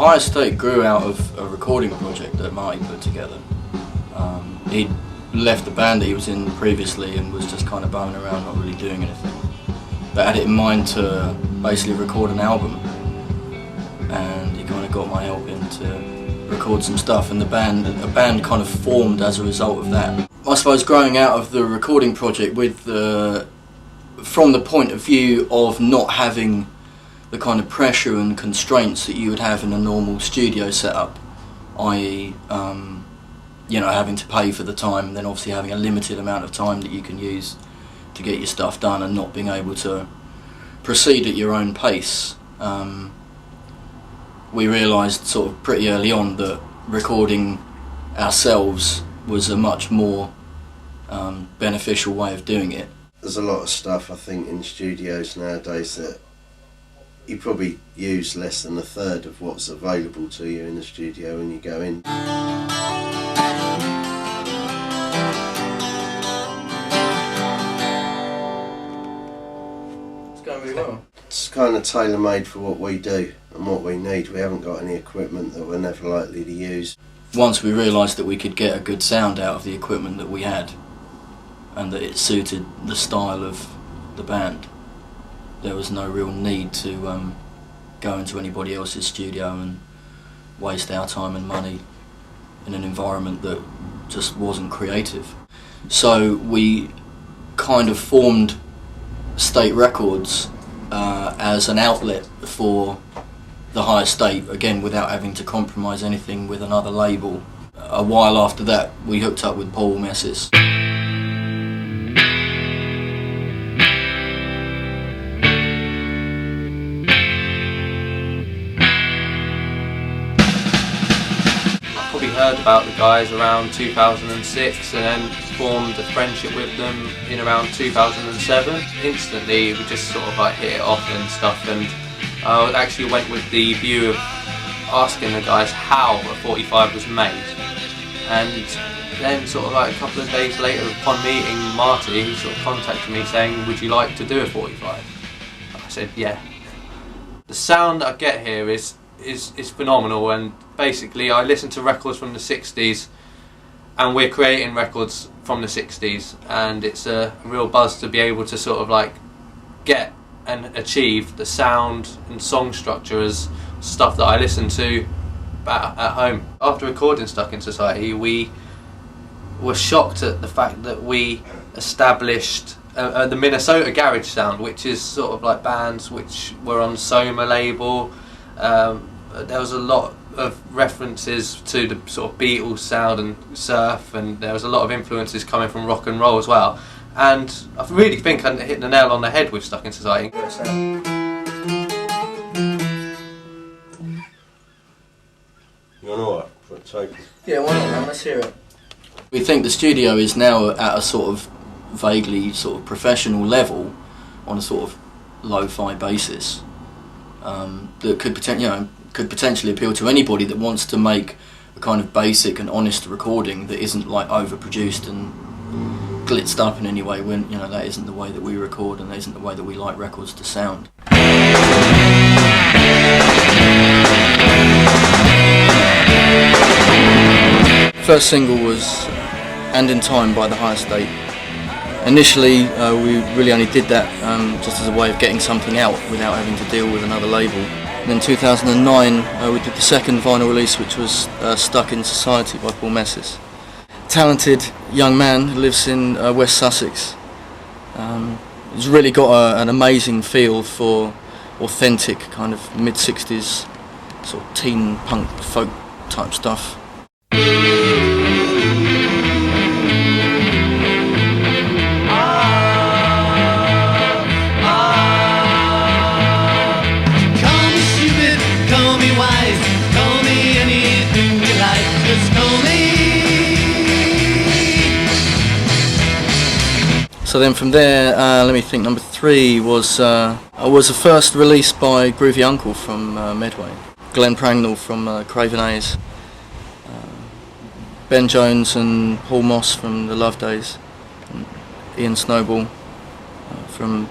Higher State grew out of a recording project that Marty put together. He'd left the band that he was in previously and was just kind of bumming around, not really doing anything. But had it in mind to basically record an album, and he kind of got my help in to record some stuff, and a band kind of formed as a result of that. I suppose growing out of the recording project from the point of view of not having the kind of pressure and constraints that you would have in a normal studio setup, i.e. Having to pay for the time, and then obviously having a limited amount of time that you can use to get your stuff done, and not being able to proceed at your own pace. We realised sort of pretty early on that recording ourselves was a much more beneficial way of doing it. There's a lot of stuff, I think, in studios nowadays that you probably use less than a third of what's available to you in the studio when you go in. It's going really well. It's kind of tailor-made for what we do and what we need. We haven't got any equipment that we're never likely to use. Once we realised that we could get a good sound out of the equipment that we had, and that it suited the style of the band, there was no real need to go into anybody else's studio and waste our time and money in an environment that just wasn't creative. So we kind of formed State Records as an outlet for the Higher State, again without having to compromise anything with another label. A while after that we hooked up with Paul Messis. Heard about the guys around 2006 and then formed a friendship with them in around 2007. Instantly we just sort of like hit it off and stuff, and I actually went with the view of asking the guys how a 45 was made, and then sort of like a couple of days later, upon meeting Marty, he sort of contacted me saying, would you like to do a 45? I said yeah. The sound I get here is phenomenal, and basically I listen to records from the 60s and we're creating records from the 60s, and it's a real buzz to be able to sort of like get and achieve the sound and song structure as stuff that I listen to at home. After recording Stuck in Society, we were shocked at the fact that we established the Minnesota garage sound, which is sort of like bands which were on Soma label. There was a lot of references to the sort of Beatles sound and surf, and there was a lot of influences coming from rock and roll as well. And I really think I hit the nail on the head with Stuck in Society. You want to Yeah, why not, man? Let's hear it. We think the studio is now at a sort of vaguely sort of professional level, on a sort of lo-fi basis, that could potentially appeal to anybody that wants to make a kind of basic and honest recording that isn't like overproduced and glitzed up in any way, when that isn't the way that we record, and that isn't the way that we like records to sound. First single was And in Time by the Higher State. Initially we really only did that just as a way of getting something out without having to deal with another label. And in 2009 we did the second vinyl release, which was Stuck in Society by Paul Messis. Talented young man who lives in West Sussex. He's really got an amazing feel for authentic kind of mid-60s sort of teen punk folk type stuff. So then from there, let me think, number 3 was a first release by Groovy Uncle from Medway, Glenn Prangnall from Craven A's, Ben Jones and Paul Moss from the Love Days, and Ian Snowball from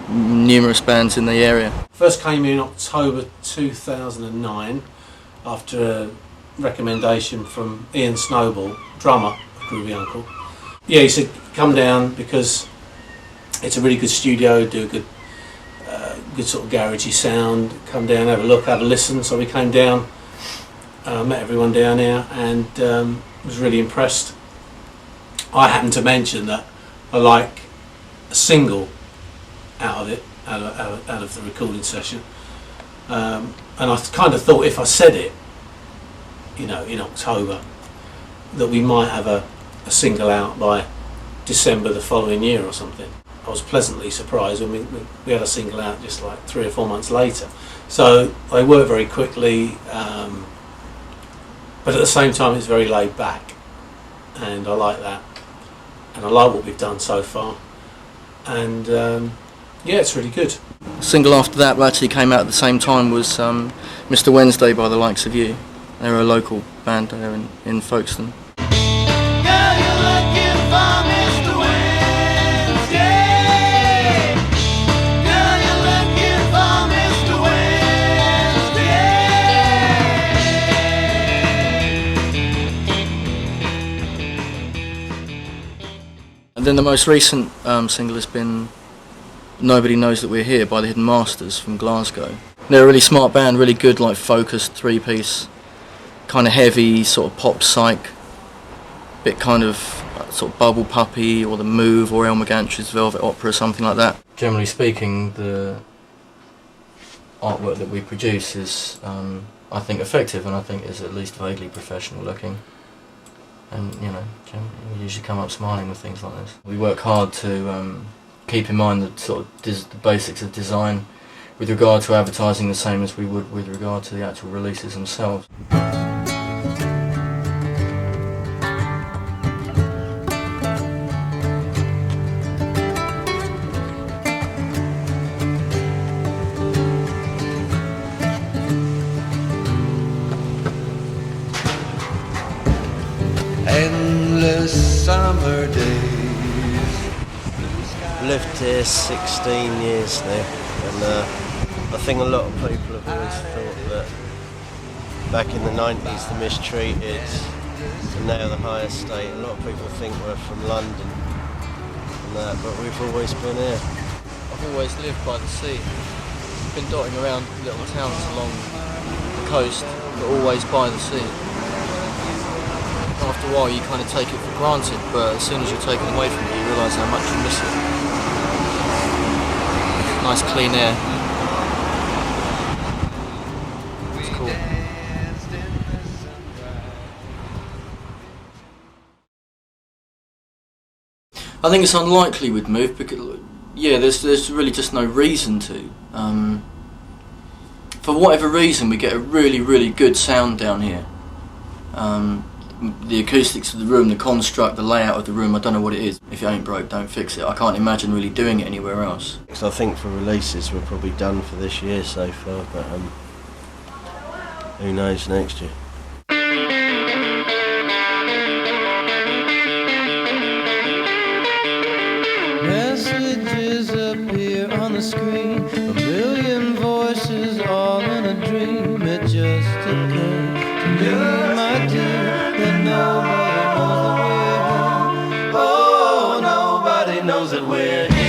numerous bands in the area. First came in October 2009. after a recommendation from Ian Snowball, drummer of Groovy Uncle. Yeah, he said come down because it's a really good studio, do a good sort of garagey sound. Come down, have a look, have a listen. So we came down, met everyone down here, and was really impressed. I happened to mention that I like a single out of it, out of the recording session, and I kind of thought if I said it, you know, in October, that we might have a single out by December the following year or something. I was pleasantly surprised when we had a single out just like 3 or 4 months later. So they work very quickly, but at the same time it's very laid back, and I like that, and I like what we've done so far, and yeah, it's really good. The single after that actually came out at the same time was Mr. Wednesday by the Likes of You. They're a local band there in Folkestone. And then the most recent single has been Nobody Knows That We're Here by the Hidden Masters from Glasgow. They're a really smart band, really good, like focused 3-piece, kind of heavy, sort of pop psych, bit kind of sort of Bubble Puppy or The Move or Elmer Gantry's Velvet Opera, something like that. Generally speaking, the artwork that we produce is, I think, effective, and I think is at least vaguely professional looking. And you know, we usually come up smiling with things like this. We work hard to keep in mind the sort of the basics of design with regard to advertising, the same as we would with regard to the actual releases themselves. Endless summer days. Lived here 16 years now, and I think a lot of people have always thought that back in the 90s the Mistreated and now the High Estate, a lot of people think we're from London and that, but we've always been here. I've always lived by the sea. Been dotting around little towns along the coast, but always by the sea. After a while you kind of take it for granted, but as soon as you're taken away from it you realise how much you miss it. Nice clean air. It's cool. I think it's unlikely we'd move because, yeah, there's really just no reason to. For whatever reason we get a really, really good sound down here. The acoustics of the room, the construct, the layout of the room, I don't know what it is. If it ain't broke, don't fix it. I can't imagine really doing it anywhere else. So I think for releases we're probably done for this year so far, but who knows next year. Messages appear on the screen, a million voices all in a dream. It just occurred to me, my dear, that nobody knows that we're here. Oh, nobody knows that we're here.